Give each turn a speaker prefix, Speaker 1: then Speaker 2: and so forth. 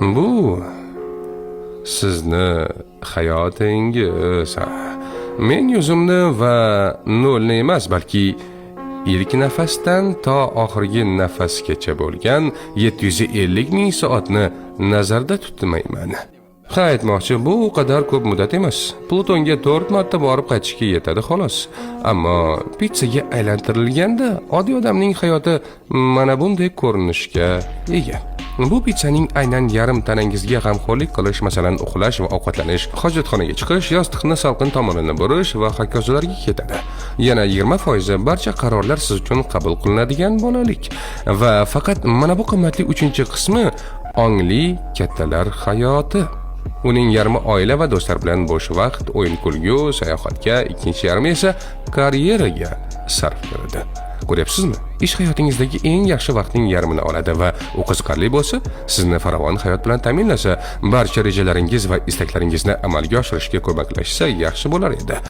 Speaker 1: Bu sizni hayotingiz. Men yuzimni va nolni emas, balki ilk nafasdan to oxirgi nafasgacha bo'lgan 750 ming soatni nazarda tutmayman. Aytmoqchi, bu u qadar ko'p muddat emas. Plutonga 4 marta borib qaytishga yetadi xolos. Ammo pizzaga aylantirilganda oddiy odamning hayoti mana bunday ko'rinishga ega. Bu pizzaning aynan yarim tanangizga g'amxo'rlik qilish, masalan, uxlash va ovqatlanish, hojatxonaga chiqish, yostiqni salqin tomonini burish va hokazolarga ketadi. Yana 20% barcha qarorlar siz uchun qabul qilinadigan bolalik. Va faqat mana bu qimmatli 3-qismi ongli kattalar hayoti. Uning yarmi oila va do'stlar bilan bo'sh vaqt, o'yin kulgu, sayohatga, ikkinchi yarmi esa karyeraga sarflanadi. Ko'ryapsizmi? Ish hayotingizdagi eng yaxshi vaqtning yarmini oladi va u qiziqarli bo'lsa, sizni farovon hayot bilan ta'minlasa, barcha rejalaringiz va istaklaringizni amalga oshirishga ko'maklashsa yaxshi bo'lar edi.